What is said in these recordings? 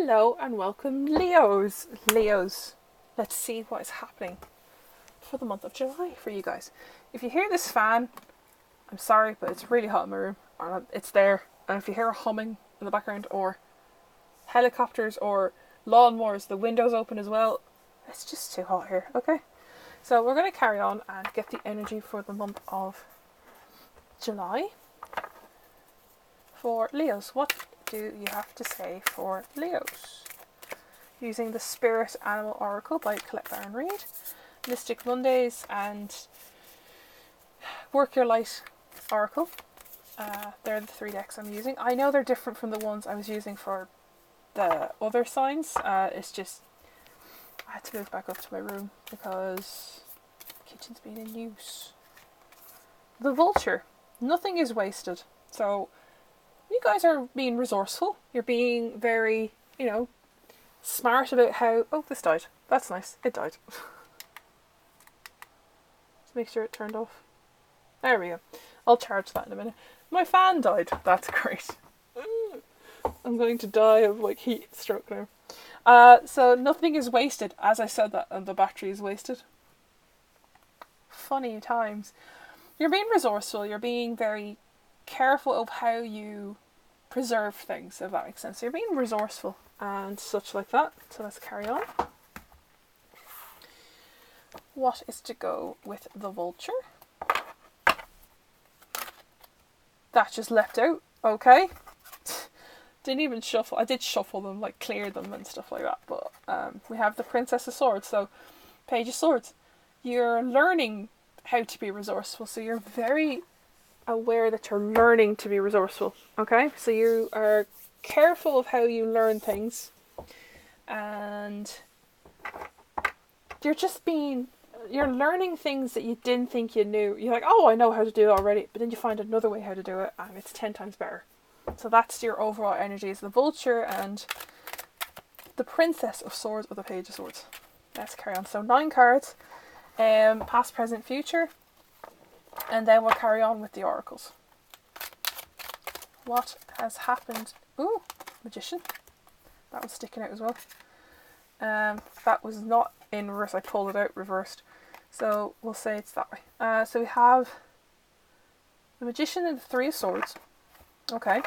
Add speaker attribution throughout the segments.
Speaker 1: Hello and welcome, Leos. Let's see what is happening for the month of July for you guys. If you hear this fan, I'm sorry, but it's really hot in my room. It's there. And if you hear a humming in the background or helicopters or lawnmowers, the windows open as well, it's just too hot here, okay? So we're going to carry on and get the energy for the month of July. For Leos, what do you have to say for Leos? Using the Spirit Animal Oracle by Colette Baron Reid, Mystic Mondays and Work Your Light Oracle. They're the three decks I'm using. I know they're different from the ones I was using for the other signs. It's just I had to move back up to my room because the kitchen's been in use. The Vulture. Nothing is wasted. So you guys are being resourceful. You're being very, smart about how... Oh, this died. That's nice. It died. Let's make sure it turned off. There we go. I'll charge that in a minute. My fan died. That's great. I'm going to die of heat stroke now. So nothing is wasted. As I said that, and the battery is wasted. Funny times. You're being resourceful. You're being very careful of how you preserve things, if that makes sense. So you're being resourceful and such like that. So let's carry on. What is to go with the Vulture? That just leapt out. Okay. Didn't even shuffle. I did shuffle them, clear them and stuff like that. But we have the Princess of Swords. So Page of Swords. You're learning how to be resourceful. So you're very aware that you're learning to be resourceful. Okay? So you are careful of how you learn things. And you're learning things that you didn't think you knew. You're like, oh, I know how to do it already. But then you find another way how to do it, and it's 10 times better. So that's your overall energies. The Vulture and the Princess of Swords or the Page of Swords. Let's carry on. So 9 cards. Past, present, future. And then we'll carry on with the oracles. What has happened? Ooh, Magician. That was sticking out as well. That was not in reverse. I pulled it out reversed. So we'll say it's that way. So we have the Magician and the Three of Swords. Okay.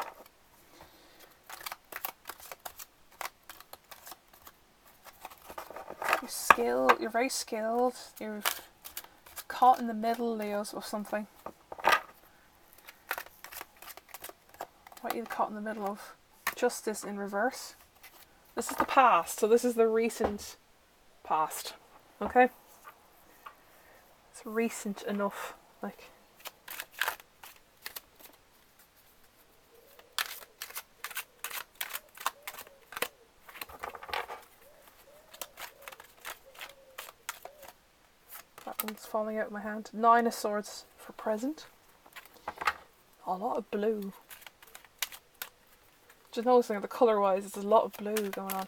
Speaker 1: You're very skilled. You're caught in the middle, Leos, of something. What are you caught in the middle of? Justice in reverse. This is the past, so this is the recent past. Okay? It's recent enough. That one's falling out of my hand. 9 of Swords for present. A lot of blue. Just noticing the colour wise, there's a lot of blue going on.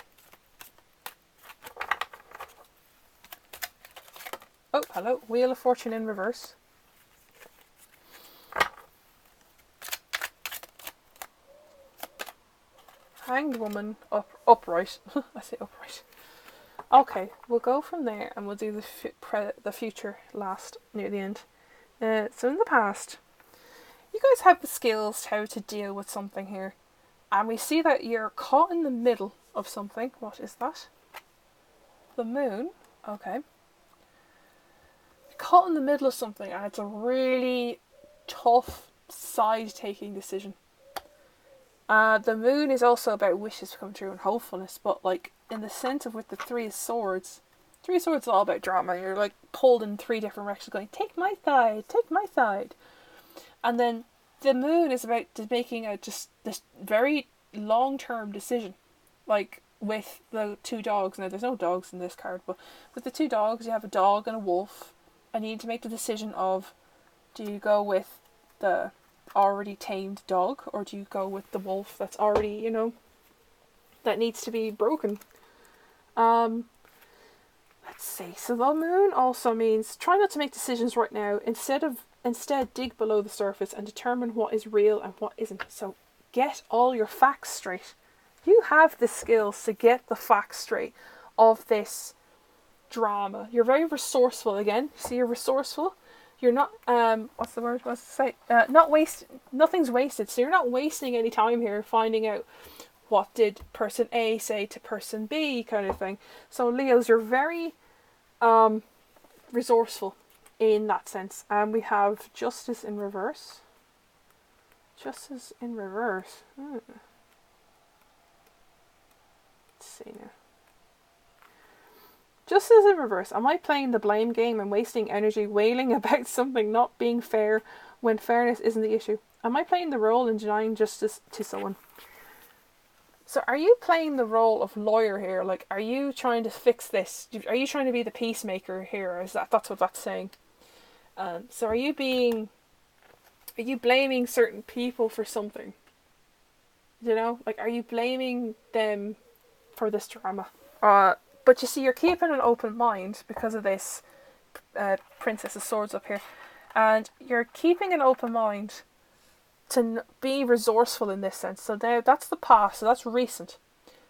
Speaker 1: Oh, hello. Wheel of Fortune in reverse. Hanged Woman upright. I say upright. Okay, we'll go from there and we'll do the future last, near the end. So in the past, you guys have the skills how to deal with something here. And we see that you're caught in the middle of something. What is that? The Moon. Okay. You're caught in the middle of something and it's a really tough side-taking decision. The Moon is also about wishes to come true and hopefulness, but in the sense of with the Three of Swords is all about drama. You're pulled in 3 different directions going, take my side. And then the Moon is about making this very long-term decision. With the 2 dogs. Now there's no dogs in this card, but with the 2 dogs, you have a dog and a wolf. And you need to make the decision of, do you go with the already tamed dog, or do you go with the wolf that's already, that needs to be broken? Let's see. So the Moon also means try not to make decisions right now. Instead dig below the surface and determine what is real and what isn't. So get all your facts straight. You have the skills to get the facts straight of this drama. You're very resourceful again. See, you're resourceful. You're not what's the word? What's to say? Not waste. Nothing's wasted. So you're not wasting any time here finding out what did person A say to person B, kind of thing. So Leos, you're very resourceful in that sense. And we have justice in reverse. Justice in reverse. Let's see now. Justice in reverse. Am I playing the blame game and wasting energy wailing about something not being fair when fairness isn't the issue? Am I playing the role in denying justice to someone? So are you playing the role of lawyer here? Like, are you trying to fix this? Are you trying to be the peacemaker here? Or is that's what that's saying? So are you blaming certain people for something? You know, like, are you blaming them for this drama? But you see, you're keeping an open mind because of this Princess of Swords up here. And you're keeping an open mind to be resourceful in this sense. So now that's the past, so that's recent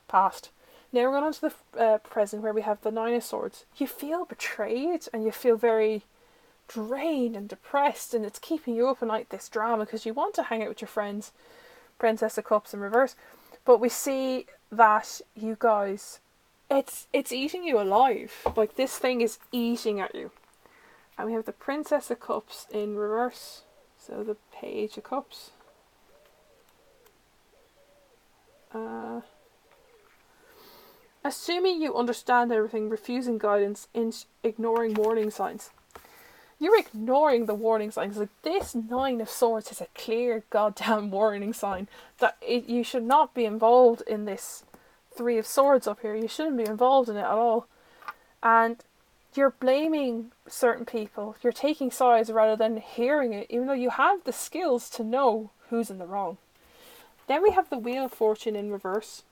Speaker 1: past. Now we're going on to the present, where we have the Nine of Swords. You feel betrayed and you feel very drained and depressed, and it's keeping you up at night, this drama, because you want to hang out with your friends. Princess of Cups in reverse. But we see that you guys... It's eating you alive. Like, this thing is eating at you. And we have the Princess of Cups in reverse. So the Page of Cups. Assuming you understand everything, refusing guidance, ignoring warning signs. You're ignoring the warning signs. Like, this Nine of Swords is a clear goddamn warning sign that you should not be involved in this Three of Swords up here. You shouldn't be involved in it at all. And you're blaming certain people. You're taking sides rather than hearing it, even though you have the skills to know who's in the wrong. Then we have the Wheel of Fortune in reverse.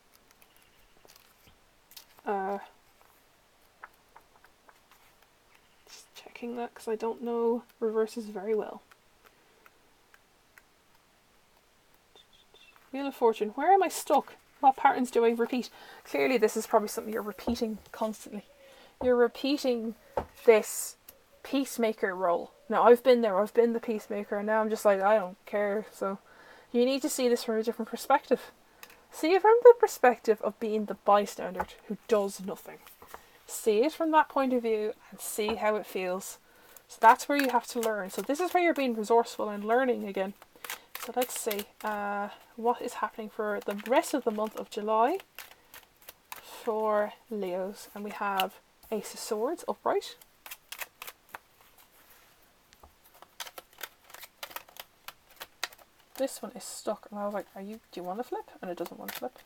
Speaker 1: Just checking that because I don't know reverses very well. Wheel of Fortune. Where am I stuck? What patterns do I repeat? Clearly this is probably something you're repeating constantly. You're repeating this peacemaker role. Now, I've been there. I've been the peacemaker, and now I'm just like, I don't care. So you need to see this from a different perspective. See it from the perspective of being the bystander who does nothing. See it from that point of view and see how it feels. So that's where you have to learn. So this is where you're being resourceful and learning again. So let's see what is happening for the rest of the month of July for Leos. And we have Ace of Swords upright. This one is stuck, and I was like, do you want to flip? And it doesn't want to flip.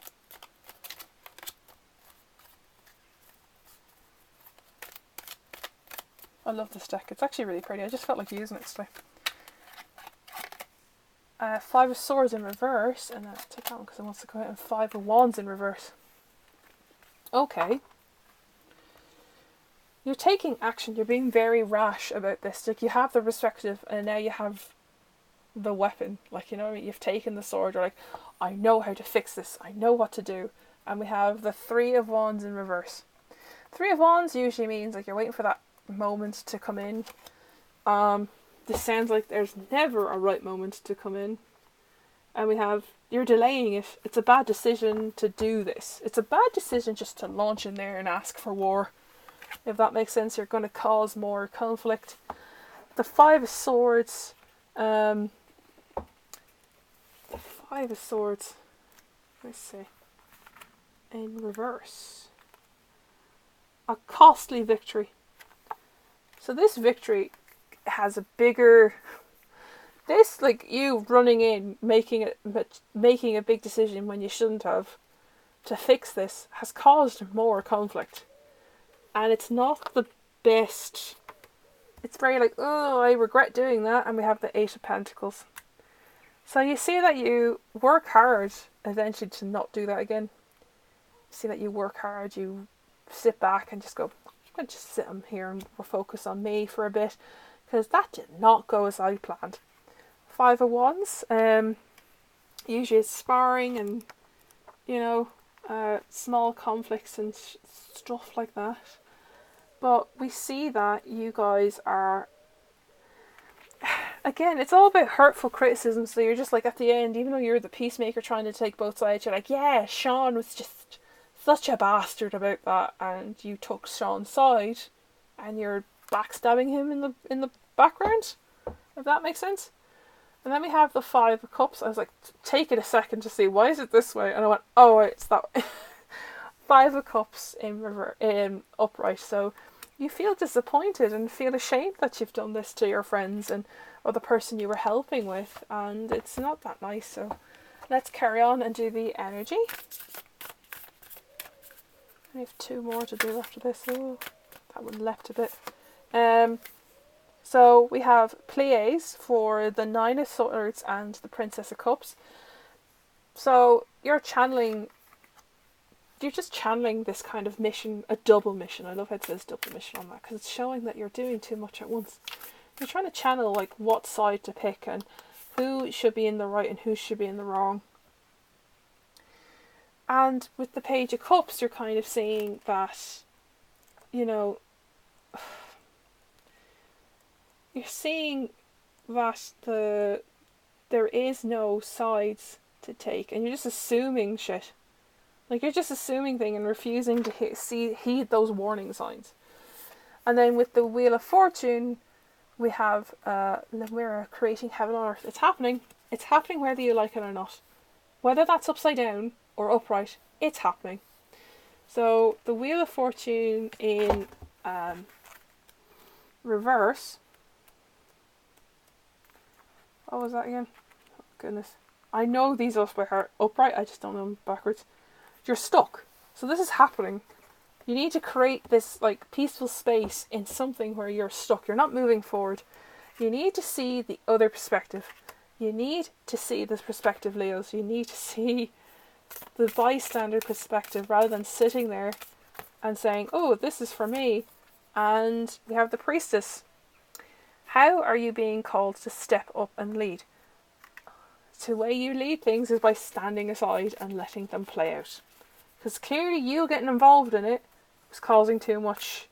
Speaker 1: I love this deck. It's actually really pretty. I just felt like using it today. Five of Swords in reverse, and I'll take that one because it wants to go out, and Five of Wands in reverse. Okay. You're taking action. You're being very rash about this. Like, you have the perspective, and now you have the weapon. Like, you know, you've taken the sword. You're like, I know how to fix this. I know what to do. And we have the Three of Wands in reverse. Three of Wands usually means like you're waiting for that moment to come in. This sounds like there's never a right moment to come in. And we have, you're delaying it. It's a bad decision to do this. It's a bad decision just to launch in there and ask for war. If that makes sense, you're going to cause more conflict. The Five of Swords. The Five of Swords. Let's see. In reverse. A costly victory. So this victory has a bigger... This, like, you running in, making a big decision when you shouldn't have, to fix this, has caused more conflict. And it's not the best. It's very like, oh, I regret doing that. And we have the Eight of Pentacles. So you see that you work hard eventually to not do that again. You see that you work hard, you sit back and just go, I'm going to just sit here and focus on me for a bit. Because that did not go as I planned. Five of Wands. Usually it's sparring and, you know, small conflicts and stuff like that. But we see that you guys are, again, it's all about hurtful criticism. So you're just like, at the end, even though you're the peacemaker trying to take both sides, you're like, yeah, Sean was just such a bastard about that, and you took Sean's side, and you're backstabbing him in the background, if that makes sense. And then we have the Five of Cups. I was like, take it a second to see, why is it this way? And I went, oh wait, it's that way. Five of Cups in upright. So you feel disappointed and feel ashamed that you've done this to your friends and or the person you were helping with, and it's not that nice. So let's carry on and do the energy. I have 2 more to do after this. Oh, that one leapt a bit. So we have plies for the Nine of Swords and the Princess of Cups. So you're just channeling this kind of mission, a double mission. I love how it says double mission on that, because it's showing that you're doing too much at once. You're trying to channel like what side to pick and who should be in the right and who should be in the wrong. And with the Page of Cups, you're kind of seeing that, you know, you're seeing that there is no sides to take, and you're just assuming shit. Like, you're just assuming things and refusing to heed those warning signs. And then with the Wheel of Fortune, we have Lemira creating heaven on earth. It's happening. It's happening whether you like it or not. Whether that's upside down or upright, it's happening. So the Wheel of Fortune in reverse. What was that again? Oh, goodness. I know these off by heart. Upright, I just don't know them backwards. You're stuck. So this is happening. You need to create this like peaceful space in something where you're stuck. You're not moving forward. You need to see the other perspective. You need to see this perspective, Leos. You need to see the bystander perspective rather than sitting there and saying, oh, this is for me. And we have the Priestess. How are you being called to step up and lead? The way you lead things is by standing aside and letting them play out. Because clearly you getting involved in it was causing too much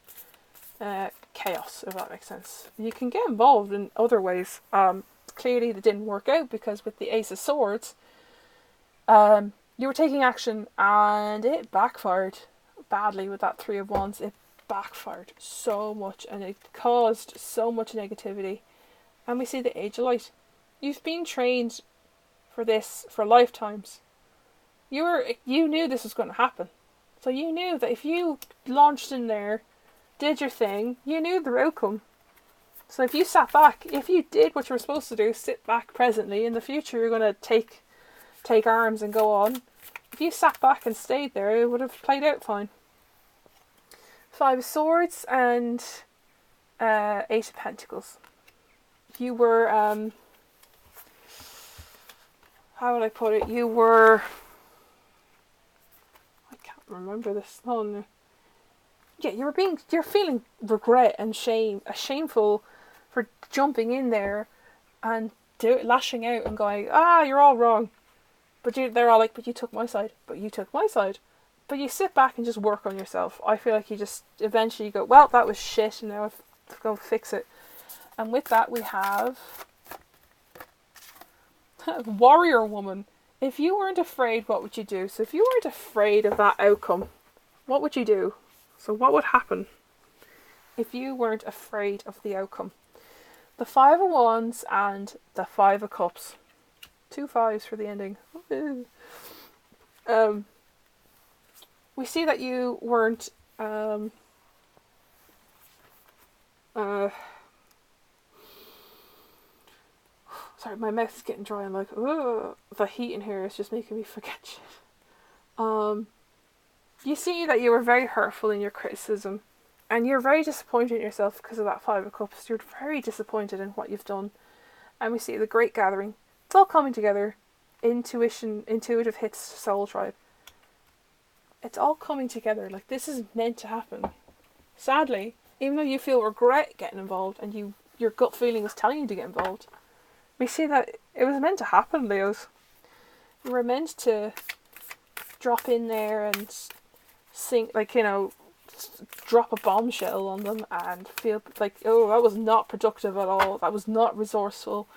Speaker 1: chaos, if that makes sense. You can get involved in other ways. Clearly that didn't work out because with the Ace of Swords, you were taking action and it backfired badly with that Three of Wands. It backfired so much and it caused so much negativity. And we see the Age of Light. You've been trained for this for lifetimes. You knew this was going to happen. So you knew that if you launched in there, did your thing, you knew the outcome. So if you sat back, if you did what you were supposed to do, sit back presently, in the future you're going to take arms and go on. If you sat back and stayed there, it would have played out fine. Five of Swords and Eight of Pentacles. You were, how would I put it? You were, I can't remember this one. Yeah, you're feeling regret and shameful for jumping in there and lashing out and going, you're all wrong. But they're all like, but you took my side, but you took my side. But you sit back and just work on yourself. I feel like you just eventually go, well, that was shit, and now I have to go fix it. And with that we have Warrior Woman. If you weren't afraid, what would you do? So if you weren't afraid of that outcome, what would you do? So what would happen if you weren't afraid of the outcome? The Five of Wands and the Five of Cups. 2 5s for the ending. We see that you weren't sorry, my mouth is getting dry. I'm like, the heat in here is just making me forget shit. You see that you were very hurtful in your criticism, and you're very disappointed in yourself because of that Five of Cups. You're very disappointed in what you've done. And we see the Great Gathering. It's all coming together. Intuitive hits Soul Tribe. It's all coming together. Like, this is meant to happen. Sadly, even though you feel regret getting involved and your gut feeling was telling you to get involved, we see that it was meant to happen, Leos. You were meant to drop in there and sing, like, you know, drop a bombshell on them and feel like, oh, that was not productive at all, that was not resourceful.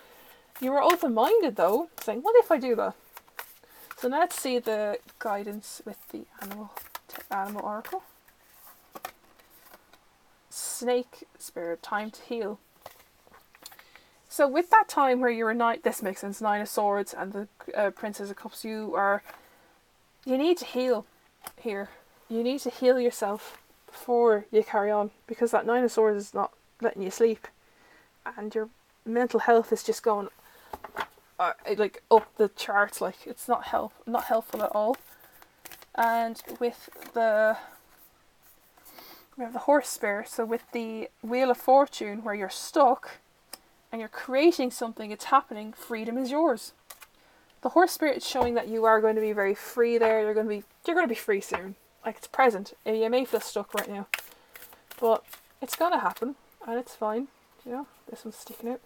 Speaker 1: You were open-minded though, saying, what if I do that? So now let's see the guidance with the animal oracle. Snake spirit, time to heal. So with that time where you're this makes sense, Nine of Swords and the Princess of Cups, you need to heal here. You need to heal yourself before you carry on, because that Nine of Swords is not letting you sleep, and your mental health is just going like up the charts. Like, it's not helpful at all. And with we have the Horse spirit. So with the Wheel of Fortune, where you're stuck and you're creating something, it's happening, freedom is yours. The Horse spirit is showing that you are going to be very free there. You're going to be free soon. Like, it's present. You may feel stuck right now, but it's going to happen, and it's fine. You know, this one's sticking out.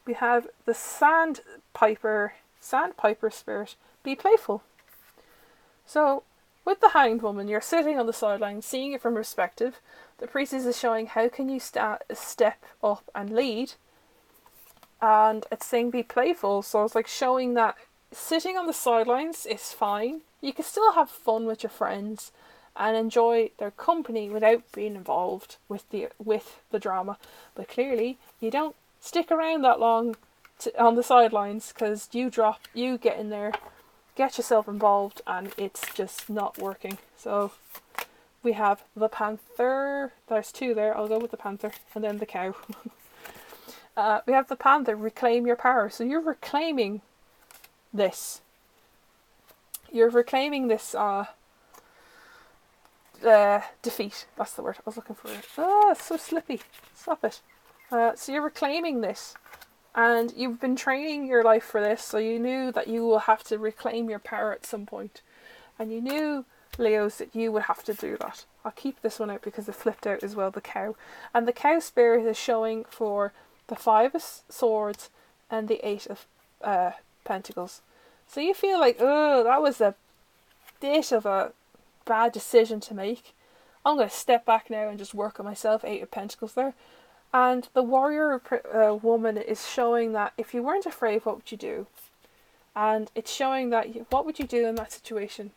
Speaker 1: We have the Sandpiper spirit. Be playful. So with the Hanged Woman, you're sitting on the sidelines, seeing it from perspective. The priestess is showing how can you step up and lead, and it's saying be playful. So it's like showing that sitting on the sidelines is fine. You can still have fun with your friends and enjoy their company without being involved with the drama. But clearly, you don't stick around that long on the sidelines, because you get in there, get yourself involved, and it's just not working. So we have the Panther. There's two there. I'll go with the Panther and then the cow. We have the Panther. Reclaim your power. So you're reclaiming this. You're reclaiming this defeat. That's the word I was looking for. It's so slippy. Stop it. So you're reclaiming this, and you've been training your life for this, so you knew that you will have to reclaim your power at some point. And you knew, Leos, that you would have to do that. I'll keep this one out because it flipped out as well, the cow. And the cow spirit is showing for the Five of Swords and the Eight of Pentacles. So you feel like, oh, that was a bit of a bad decision to make. I'm going to step back now and just work on myself. Eight of Pentacles there. And the warrior woman is showing that if you weren't afraid, what would you do? And it's showing that what would you do in that situation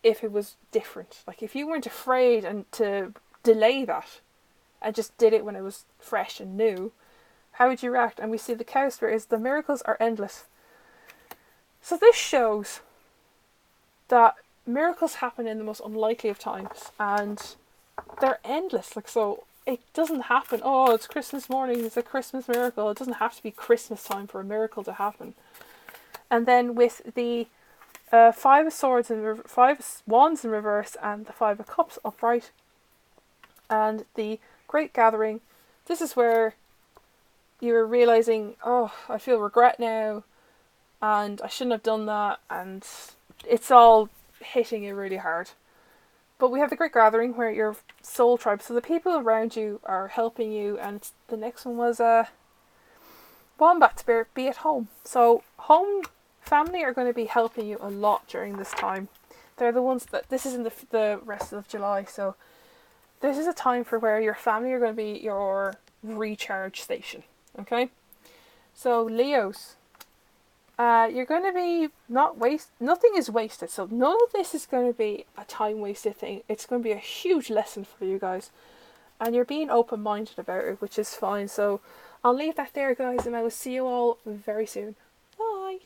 Speaker 1: if it was different? Like, if you weren't afraid and to delay that and just did it when it was fresh and new, how would you react? And we see the cow spirit is the miracles are endless. So this shows that miracles happen in the most unlikely of times, and they're endless. Like, so it doesn't happen, oh, it's Christmas morning, it's a Christmas miracle. It doesn't have to be Christmas time for a miracle to happen. And then with the Five of Swords and Five of Wands in reverse and the Five of Cups upright and the Great Gathering, this is where you're realising, oh, I feel regret now and I shouldn't have done that, and it's all hitting you really hard. But we have the Great Gathering where your soul tribe, so the people around you are helping you, and the next one was Wombat Spirit, be at home. So home family are going to be helping you a lot during this time. They're the ones that, this is in the rest of July, so this is a time for where your family are going to be your recharge station, okay? So Leos, you're going to be nothing is wasted, so none of this is going to be a time wasted thing. It's going to be a huge lesson for you guys, and you're being open-minded about it, which is fine. So I'll leave that there, guys, and I will see you all very soon.